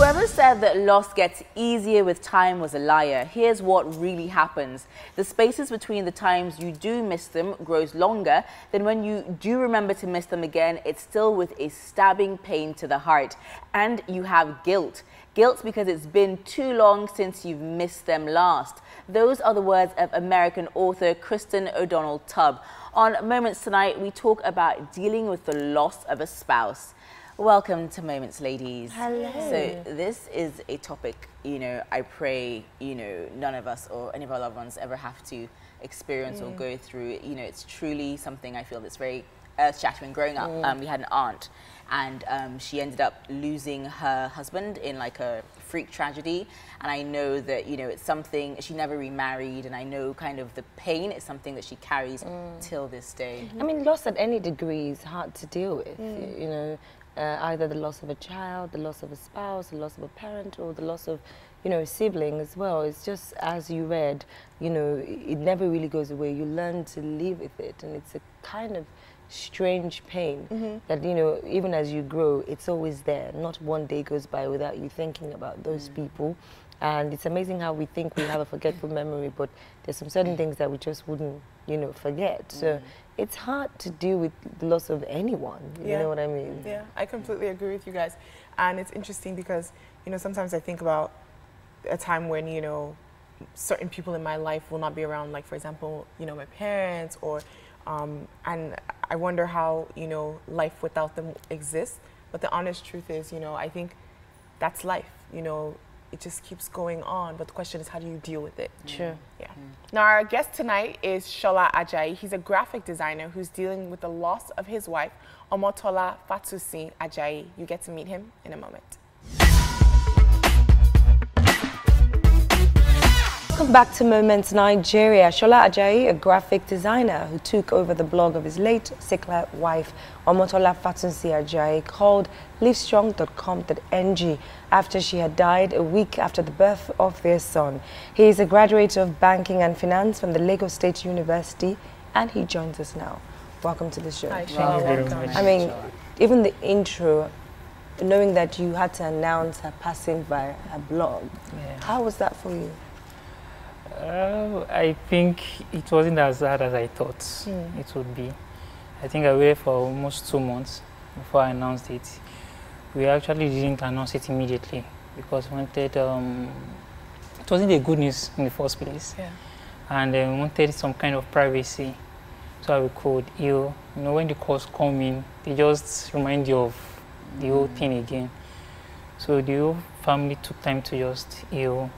Whoever said that loss gets easier with time was a liar. Here's what really happens. The spaces between the times you do miss them grows longer. Then when you do remember to miss them again, it's still with a stabbing pain to the heart. And you have guilt. Guilt because it's been too long since you've missed them last. Those are the words of American author Kristen O'Donnell Tubb. On Moments tonight, we talk about dealing with the loss of a spouse. Welcome to Moments, ladies. Hello. So this is a topic, I pray, none of us or any of our loved ones ever have to experience or go through. It's truly something I feel that's very earth-shattering. Growing up, we had an aunt, and she ended up losing her husband in like a freak tragedy. And I know that, it's something, she never remarried, and I know kind of the pain is something that she carries till this day. I mean, loss at any degree is hard to deal with, either the loss of a child, the loss of a spouse, the loss of a parent, or the loss of, a sibling as well. It's just, as you read, it never really goes away. You learn to live with it, and it's a kind of strange pain that, even as you grow, it's always there. Not one day goes by without you thinking about those people. And it's amazing how we think we have a forgetful memory, but there's some certain things that we just wouldn't, forget. So it's hard to deal with the loss of anyone, you know what I mean? Yeah, I completely agree with you guys. And it's interesting because, sometimes I think about a time when, certain people in my life will not be around, like, for example, my parents, or, and I wonder how, life without them exists. But the honest truth is, I think that's life, it just keeps going on, but the question is, how do you deal with it? Sure. Yeah. Now, our guest tonight is Shola AJAYI. He's a graphic designer who's dealing with the loss of his wife, Omotola Fatusi AJAYI. You get to meet him in a moment. Welcome back to Moments Nigeria. Shola AJAYI, a graphic designer who took over the blog of his late sickler wife, Omotola Fatusi AJAYI, called livestrong.com.ng after she had died a week after the birth of their son. He is a graduate of banking and finance from the Lagos State University, and he joins us now. Welcome to the show. Hi, Shola. Welcome. I mean, even the intro, knowing that you had to announce her passing by her blog, how was that for you? I think it wasn't as hard as I thought it would be. I think I waited for almost 2 months before I announced it. We actually didn't announce it immediately because we wanted, it wasn't a good news in the first place. Yeah. And we wanted some kind of privacy so we could heal. When the calls come in, they just remind you of the whole thing again. So the whole family took time to just heal.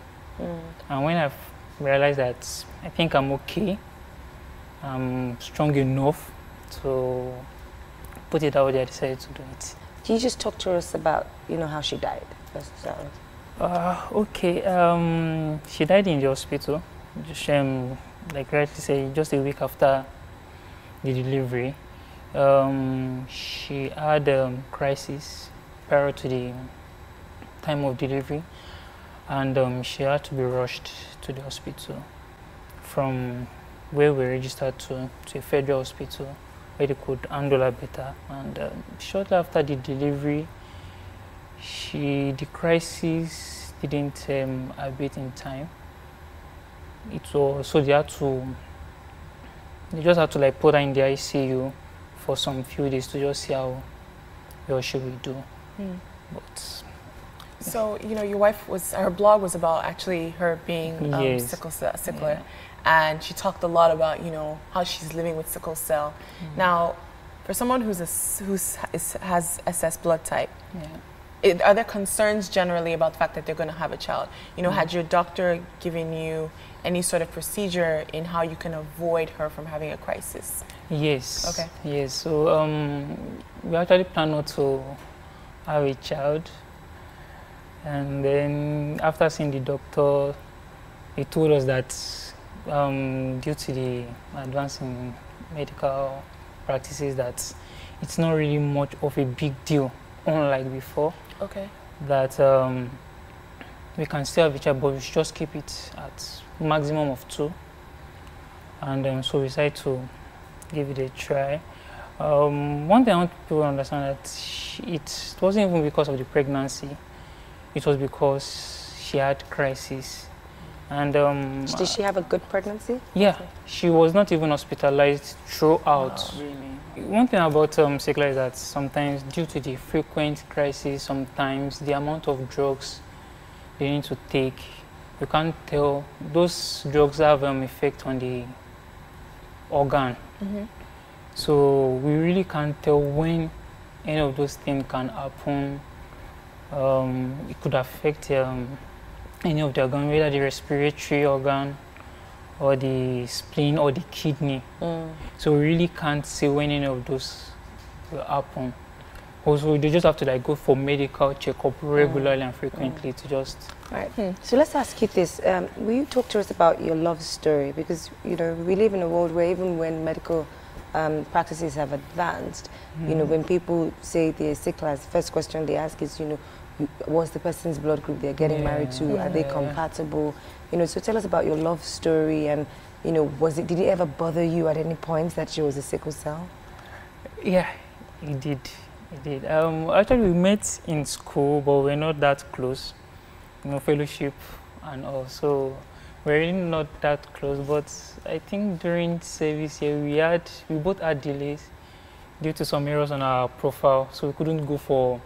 And when I realized that I think I'm okay, I'm strong enough to put it out there, I decided to do it. Can you just talk to us about, how she died? Okay, she died in the hospital, just, like rightly say, just a week after the delivery. She had crisis prior to the time of delivery, and she had to be rushed to the hospital from where we registered to a federal hospital where they could handle her better. And shortly after the delivery, the crisis didn't abate in time. So they just had to like put her in the ICU for some few days to just see how well she will do. But so, your wife her blog was about actually her being sickler, and she talked a lot about, how she's living with sickle cell. Now, for someone who has SS blood type, are there concerns generally about the fact that they're going to have a child? Had your doctor given you any sort of procedure in how you can avoid her from having a crisis? Yes. Okay. Yes. So we actually plan not to have a child. And then after seeing the doctor, he told us that due to the advance in medical practices, that it's not really much of a big deal, unlike before. Okay. That we can still have a child, but we should just keep it at maximum of 2. And so we decided to give it a try. One thing I want people to understand that it wasn't even because of the pregnancy. it was because she had crisis. And did she have a good pregnancy? Yeah, she was not even hospitalized throughout. Oh, really? One thing about sickle is that sometimes, due to the frequent crisis, sometimes the amount of drugs they need to take, you can't tell. Those drugs have effect on the organ. So we really can't tell when any of those things can happen. It could affect any of the organ, whether the respiratory organ or the spleen or the kidney. So we really can't say when any of those will happen. Also, they just have to like go for medical checkup regularly and frequently to just. Right. So let's ask you this: will you talk to us about your love story? Because you know we live in a world where even when medical practices have advanced, you know, when people say they're sickle, the first question they ask is, you know, what's the person's blood group they're getting married to? Are they compatible? You know, so tell us about your love story, and you know, did it ever bother you at any point that she was a sickle cell? Yeah, it did. It did. Actually, we met in school, but we're not that close. You know, fellowship and all. So we're really not that close. But I think during service here, we both had delays due to some errors on our profile, so we couldn't go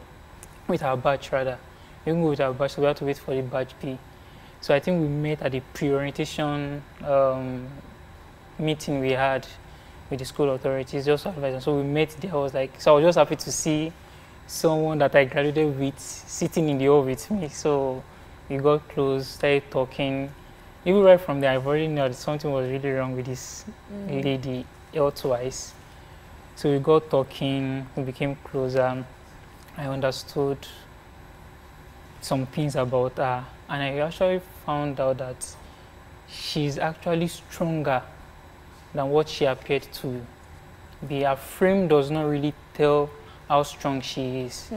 with our batch rather. We didn't go with our batch, so we had to wait for the batch B. So I think we met at the pre-orientation meeting we had with the school authorities, just advising. So we met there. I was just happy to see someone that I graduated with sitting in the hall with me. So we got close, started talking. Even right from there, I've already known that something was really wrong with this lady twice. So we got talking, we became closer. I understood some things about her, and I actually found out that she's actually stronger than what she appeared to be. Her frame does not really tell how strong she is.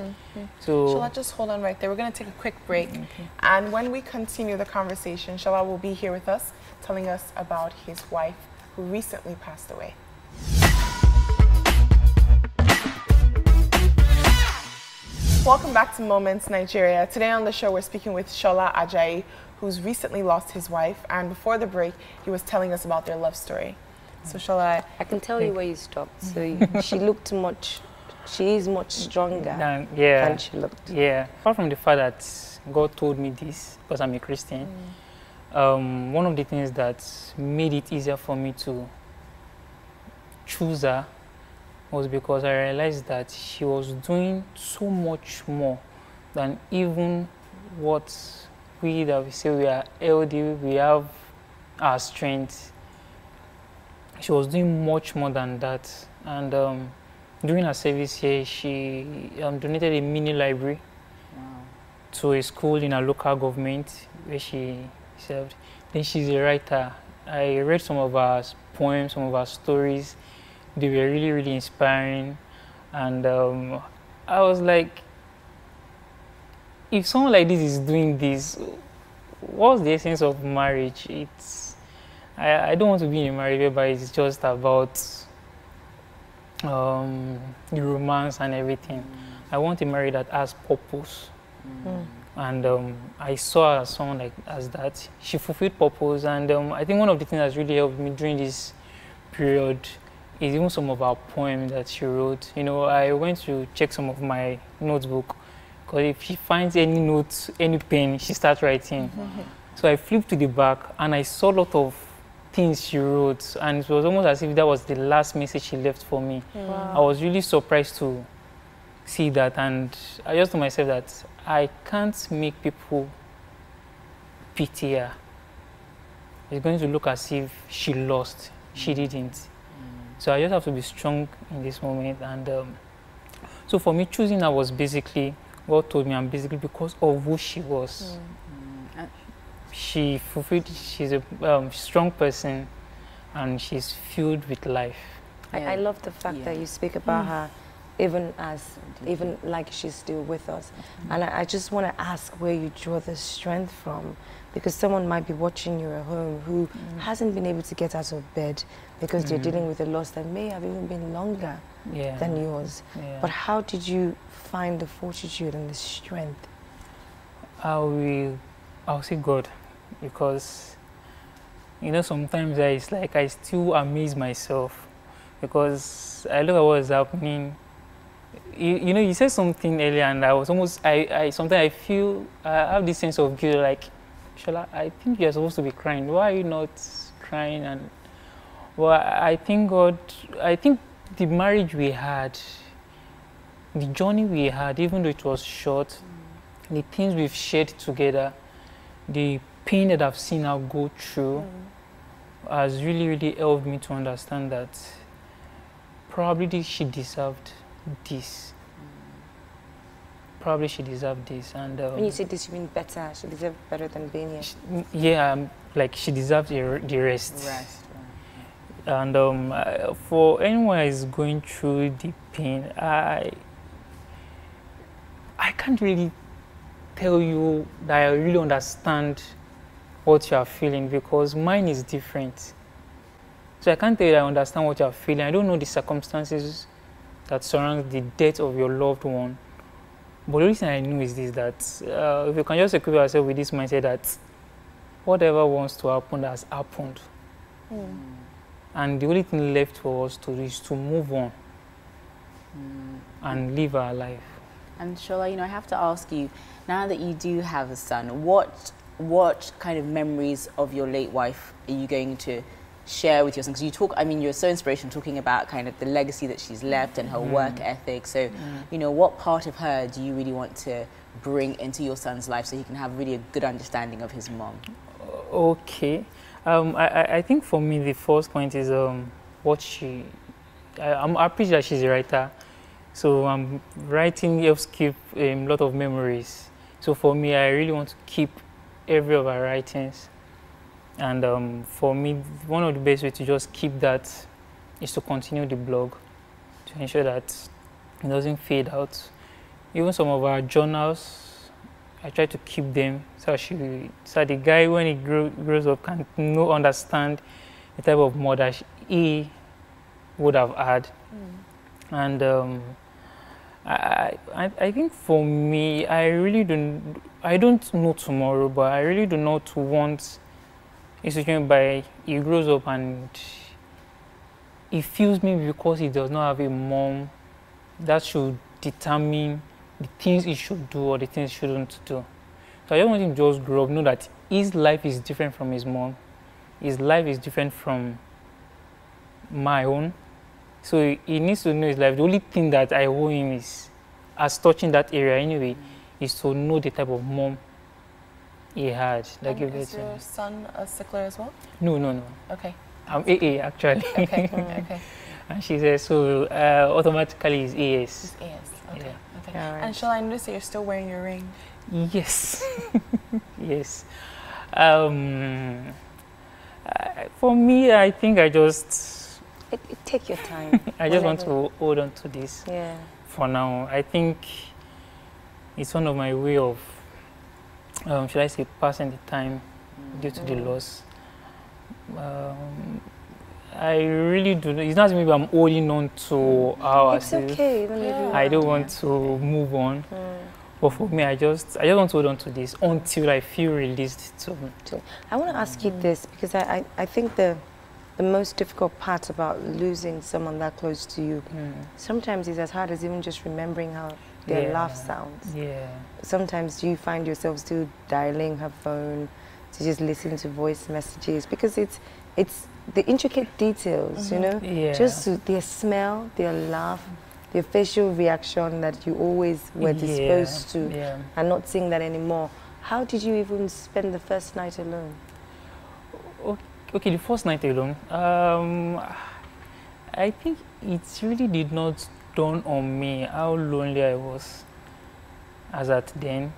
So Shala, just hold on right there. We're going to take a quick break. And when we continue the conversation, Shala will be here with us, telling us about his wife who recently passed away. Welcome back to Moments Nigeria. Today on the show, we're speaking with Shola AJAYI, who's recently lost his wife. And before the break, he was telling us about their love story. So Shola, I can tell you where you stopped. So she is much stronger than she looked. Yeah, apart from the fact that God told me this, because I'm a Christian, one of the things that made it easier for me to choose her was because I realized that she was doing so much more than even what we say we are healthy, we have our strength. She was doing much more than that. And during her service here, she donated a mini library to a school in a local government where she served. Then she's a writer. I read some of her poems, some of her stories. They were really, really inspiring. And I was like, if someone like this is doing this, what's the essence of marriage? I don't want to be in a marriage whereby it's just about the romance and everything. I want a marriage that has purpose. And I saw her as someone as that. She fulfilled purpose, and I think one of the things that's really helped me during this period is even some of her poems that she wrote. You know, I went to check some of my notebook, because if she finds any notes, any pen, she starts writing. So I flipped to the back and I saw a lot of things she wrote, and it was almost as if that was the last message she left for me. Wow. I was really surprised to see that, and I just told myself that I can't make people pity her. It's going to look as if she lost. She didn't. So I just have to be strong in this moment. And so for me, choosing her was basically, God told me, and basically because of who she was. She fulfilled, she's a strong person, and she's filled with life. I love the fact that you speak about her even like she's still with us. And I just want to ask where you draw the strength from, because someone might be watching you at home who hasn't been able to get out of bed because they're dealing with a loss that may have even been longer than yours. But how did you find the fortitude and the strength? I'll say God, because you know sometimes it's like I still amaze myself, because I look at what is happening. You know, you said something earlier, and I was almost sometimes I feel I have this sense of guilt, like, Shola, I think you're supposed to be crying. Why are you not crying? And well, I think the marriage we had, the journey we had, even though it was short, the things we've shared together, the pain that I've seen her go through, has really, really helped me to understand that probably she deserved this. Probably she deserved this. And when you say this, you mean better? She deserved better than being here? Yeah, like she deserved the rest. Right. And for anyone who is going through the pain, I can't really tell you that I really understand what you are feeling, because mine is different. So I can't tell you that I understand what you are feeling. I don't know the circumstances that surround the death of your loved one. But the only thing I know is this, that if you can just equip yourself with this mindset that whatever wants to happen has happened. And the only thing left for us to do is to move on and live our life. And Shola, you know, I have to ask you, now that you do have a son, what kind of memories of your late wife are you going to share with your son? Because you talk, I mean, you're so inspirational talking about kind of the legacy that she's left and her work ethic. So, you know, what part of her do you really want to bring into your son's life so he can have really a good understanding of his mom? Okay. I think for me, the first point is what I appreciate that she's a writer. So writing helps keep a lot of memories. So for me, I really want to keep every of her writings. And for me, one of the best ways to just keep that is to continue the blog, to ensure that it doesn't fade out. Even some of our journals, I try to keep them so the guy, when he grows up, can understand the type of mother he would have had. And I think for me, I don't know tomorrow, but I really do not want a situation whereby he grows up and he feels maybe because he does not have a mom that should determine the things he should do or the things he shouldn't do. So I just want him to just grow up, know that his life is different from his mom. His life is different from my own. So he needs to know his life. The only thing that I owe him is, as touching that area anyway, is to know the type of mom he had. Like is your son a stickler as well? No. Okay. I'm AA actually. Okay. Okay. And she says, so automatically is AS. It's AS. Okay. Yeah. Okay. All right. And shall I notice that you're still wearing your ring? Yes. Yes. For me, I think I just... Take your time. I just want to hold on to this. Yeah. For now, I think it's one of my way of, should I say, passing the time due to the loss. I really do. It's not maybe I'm holding on to ours. It's okay. Even if I don't want to move on. But for me, I just want to hold on to this until I feel released. I want to ask you this, because I think the most difficult part about losing someone that close to you sometimes is as hard as even just remembering how their laugh sounds. Yeah. Sometimes you find yourself still dialing her phone to just listen to voice messages, because it's the intricate details, you know, just their smell, their laugh, their facial reaction that you always were disposed to, and not seeing that anymore. How did you even spend the first night alone? Okay, the first night alone, I think it really did not dawn on me how lonely I was as at then.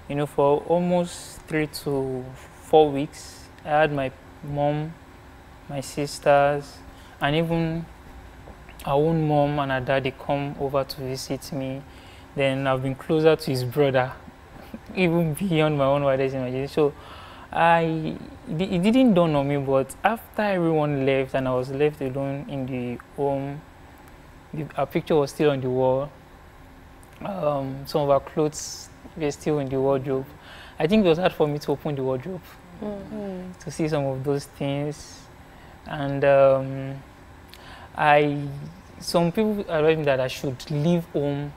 You know, for almost 3 to 4 weeks, I had my mom, my sisters, and even our own mom and her daddy come over to visit me. Then I've been closer to his brother, even beyond my own wildest imagination. So it didn't dawn on me, but after everyone left and I was left alone in the home, our picture was still on the wall. Some of our clothes were still in the wardrobe. I think it was hard for me to open the wardrobe to see some of those things. And some people advised me that I should leave home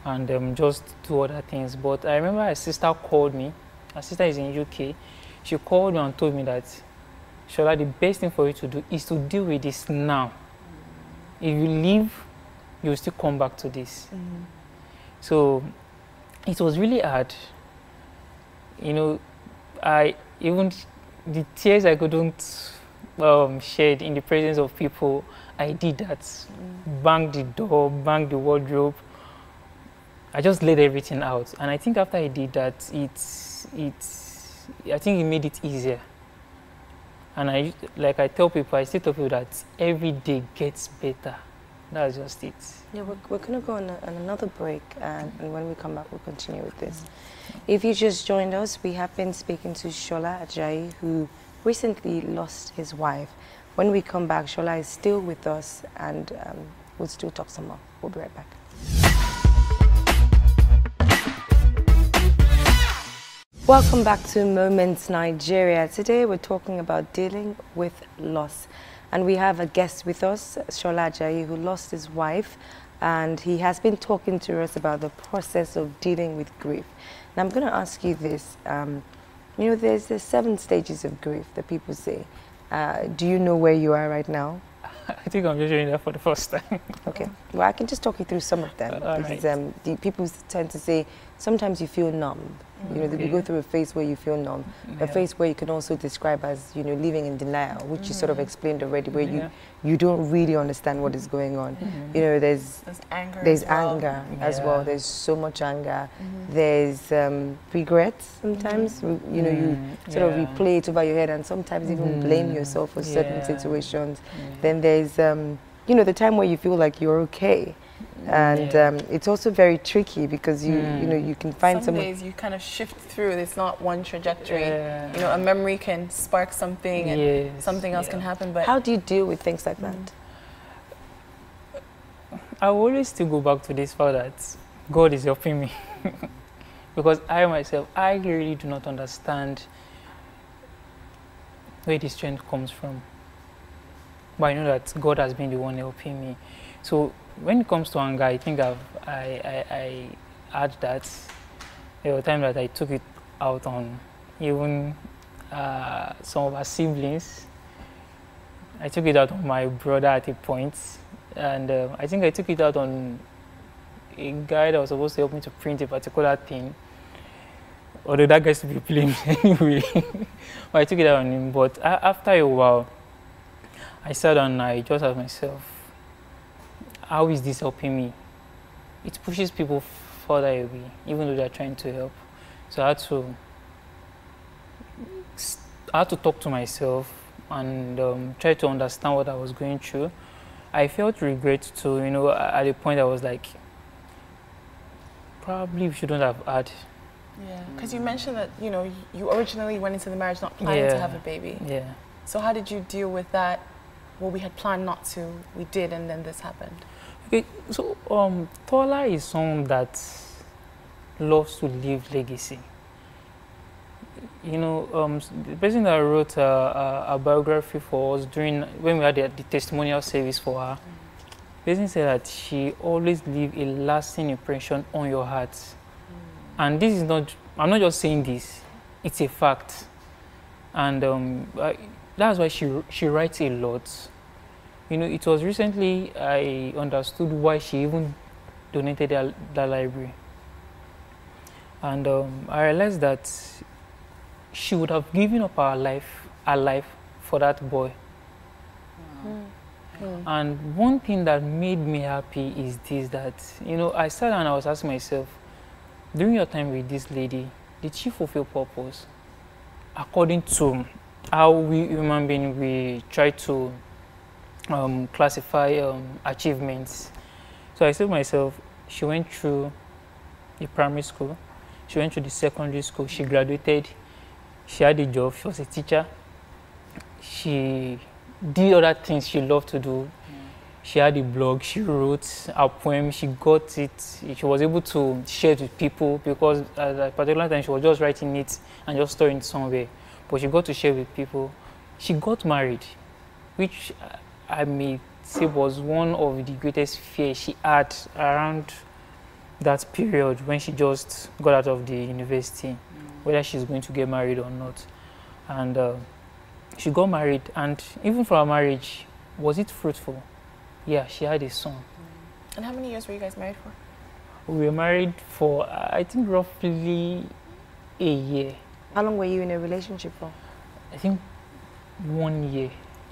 and just do other things. But I remember a sister called me. Her sister is in UK. She called me and told me that, Shola, the best thing for you to do is to deal with this now. If you leave, you'll still come back to this. So it was really hard. You know, even the tears I couldn't shed in the presence of people, I did that. Banged the door, banged the wardrobe. I just laid everything out. And I think after I did that, I think it made it easier. And like I tell people, I still tell people that every day gets better. That's just it. Yeah, we're going to go on another break, and when we come back, we'll continue with this. If you just joined us, we have been speaking to Shola AJAYI, who recently lost his wife. When we come back, Shola is still with us, and we'll still talk some more. We'll be right back. Welcome back to Moments Nigeria. Today we're talking about dealing with loss. And we have a guest with us, Shola AJAYI, who lost his wife. And he has been talking to us about the process of dealing with grief. And I'm going to ask you this. You know, there's 7 stages of grief that people say. Do you know where you are right now? I think I'm just doing that for the first time. Okay. Well, I can just talk you through some of them. Because the people tend to say, sometimes you feel numb. You know, you go through a phase where you feel numb, a phase where you can also describe as, you know, living in denial, which you sort of explained already, where you don't really understand what is going on. You know, there's anger as well. There's so much anger. There's regret sometimes. You know, you sort of replay it over your head and sometimes even blame yourself for certain situations. Then there's, you know, the time where you feel like you're okay. And it's also very tricky because you know, you can find some days you kind of shift through. It's not one trajectory. You know, a memory can spark something and something else can happen. But how do you deal with things like that? I always still go back to this fact that God is helping me. Because I myself, I really do not understand where this strength comes from. But I know that God has been the one helping me. So when it comes to anger, I think I had that. There were times that I took it out on even some of our siblings. I took it out on my brother at a point. And I think I took it out on a guy that was supposed to help me to print a particular thing. Although that guy should be blamed anyway. But I took it out on him. But after a while, I sat down and I just asked myself, how is this helping me? It pushes people further away, even though they're trying to help. So I had to talk to myself and try to understand what I was going through. I felt regret too, you know, at a point I was like, probably we shouldn't have had. Yeah, because you mentioned that, you know, you originally went into the marriage not planning to have a baby. Yeah. So how did you deal with that? Well, we had planned not to, we did, and then this happened. Okay, so Tola is someone that loves to leave legacy. You know, the person that wrote a biography for us when we had the testimonial service for her, the person said that she always leaves a lasting impression on your heart. And this is not, I'm not just saying this, it's a fact. And that's why she writes a lot. You know, it was recently I understood why she even donated the library. And I realized that she would have given up her life for that boy. And one thing that made me happy is this, that, you know, I sat down and I was asking myself, during your time with this lady, did she fulfill purpose? According to how we human beings, we try to classify achievements. So I said to myself, she went through the primary school, she went through the secondary school, she graduated, she had a job, she was a teacher, she did other things she loved to do. She had a blog, she wrote a poem, she got it, she was able to share it with people because at a particular time she was just writing it and just storing it somewhere. But she got to share with people. She got married, which I may say was one of the greatest fears she had around that period when she just got out of the university, whether she's going to get married or not. And she got married, and even for her marriage, was it fruitful? Yeah, she had a son. And how many years were you guys married for? We were married for, I think, roughly a year. How long were you in a relationship for? I think 1 year.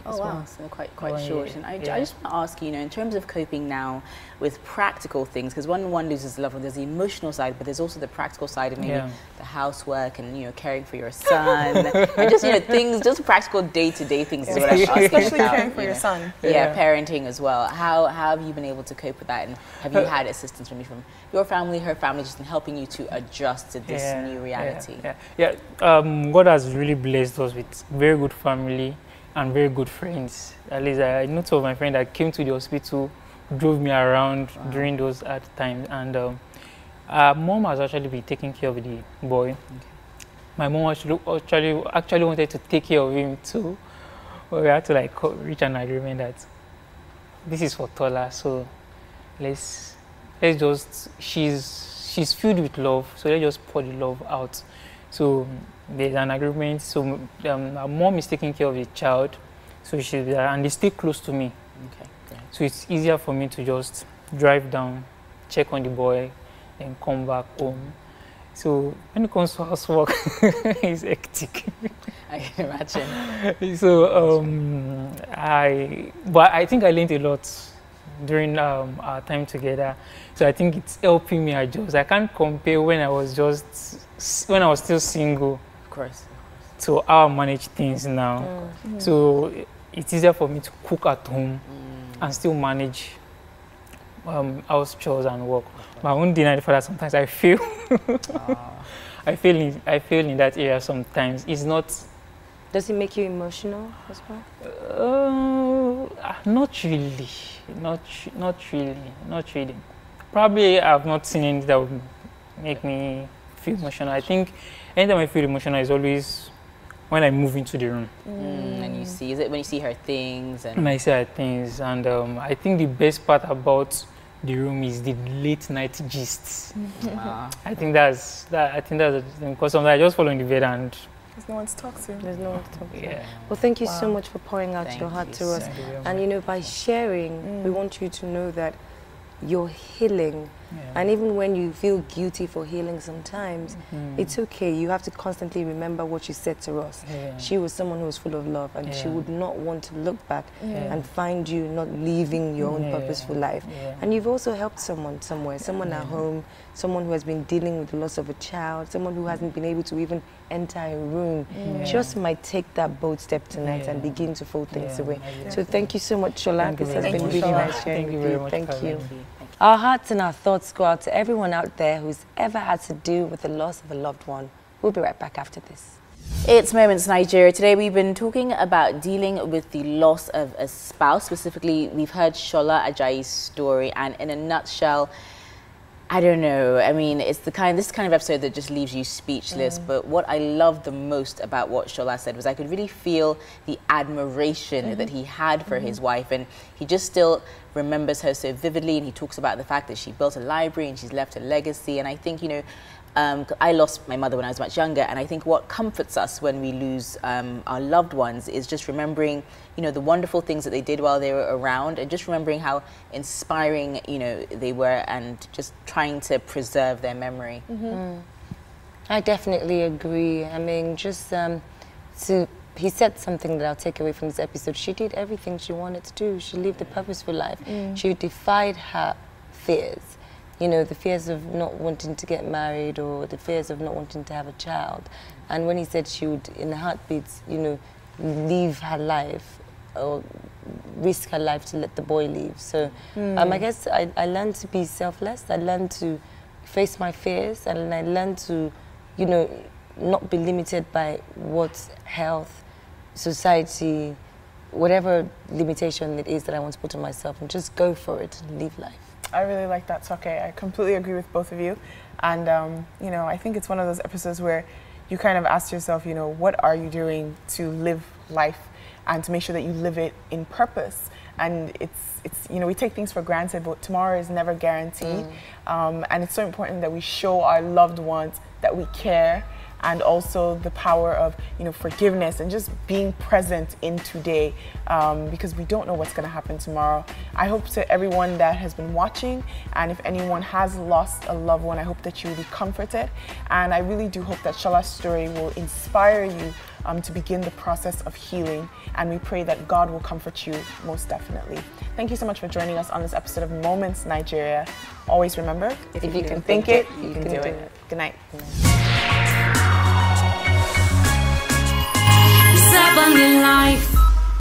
Oh wow, so quite short. And I Yeah. just want to ask you, in terms of coping now with practical things, because when one loses a loved one, there's the emotional side, but there's also the practical side of maybe the housework and caring for your son and just things, just practical day-to-day things is what I'm asking Especially about. caring for your son. Yeah, parenting as well. How have you been able to cope with that, and have you had assistance from your family, her family, just in helping you to adjust to this new reality? God has really blessed us with very good family and very good friends. At least I know two of my friends that came to the hospital, drove me around during those hard times. And mom has actually been taking care of the boy. Okay. My mom actually wanted to take care of him too. But we had to reach an agreement that this is for Tola, so let's just, she's filled with love, so let's just pour the love out. So there's an agreement. So our mom is taking care of the child, so she's there, and they stay close to me. Okay. Yeah. So it's easier for me to just drive down, check on the boy, and come back home. So when it comes to housework, it's hectic. I can imagine. So but I think I learned a lot during our time together. So I think it's helping me adjust. I can't compare when I was still single, Of course. to how I manage things now. So it's easier for me to cook at home and still manage house chores and work. But I won't deny the fact that sometimes I fail. I fail in that area sometimes. It's not. Does it make you emotional as well? Not really. Not really. Probably I've not seen anything that would make me feel emotional. I think anytime I feel emotional is always when I move into the room. And you see, is it when you see her things? And When I see her things, and I think the best part about the room is the late night gists. I think that's the thing, because sometimes I just fall in the bed and There's no one to talk to. There's no one to talk to. yeah. Well, thank you so much for pouring out your heart to us. Thank you very And much. by sharing, we want you to know that you're healing. Yeah. And even when you feel guilty for healing sometimes, it's okay. You have to constantly remember what you said to us. Yeah. She was someone who was full of love, and she would not want to look back and find you not living your own purposeful life. Yeah. And you've also helped someone somewhere, someone at home, someone who has been dealing with the loss of a child, someone who hasn't been able to even enter a room. Just might take that bold step tonight and begin to fold things away. So thank you so much, Shola. This has been really nice sharing with you. Thank you. Our hearts and our thoughts go out to everyone out there who's ever had to deal with the loss of a loved one. We'll be right back after this. It's Moments Nigeria. Today we've been talking about dealing with the loss of a spouse. Specifically, we've heard Shola AJAYI's story, and in a nutshell, I don't know. I mean, it's this kind of episode that just leaves you speechless. But what I loved the most about what Shola said was I could really feel the admiration that he had for his wife, and he just still remembers her so vividly. And he talks about the fact that she built a library and she's left a legacy. And I think, I lost my mother when I was much younger, and I think what comforts us when we lose our loved ones is just remembering, the wonderful things that they did while they were around, and just remembering how inspiring, they were, and just trying to preserve their memory. I definitely agree. I mean, he said something that I'll take away from this episode. She did everything she wanted to do. She lived a purposeful life. She defied her fears. The fears of not wanting to get married, or the fears of not wanting to have a child. And when he said she would, in a heartbeat, leave her life or risk her life to let the boy leave. So I guess I learned to be selfless. I learned to face my fears, and I learned to, not be limited by what health, society, whatever limitation it is that I want to put on myself, and just go for it and live life. I really like that, Toke. I completely agree with both of you. And, you know, I think it's one of those episodes where you kind of ask yourself, you know, what are you doing to live life and to make sure that you live it in purpose? And it's you know, we take things for granted, but tomorrow is never guaranteed. And it's so important that we show our loved ones that we care, and also the power of, you know, forgiveness and just being present in today, because we don't know what's going to happen tomorrow. I hope to everyone that has been watching, and if anyone has lost a loved one, I hope that you will be comforted. And I really do hope that Shola's story will inspire you to begin the process of healing. And we pray that God will comfort you most definitely. Thank you so much for joining us on this episode of Moments Nigeria. Always remember, if you can think it, you can do it. Good night.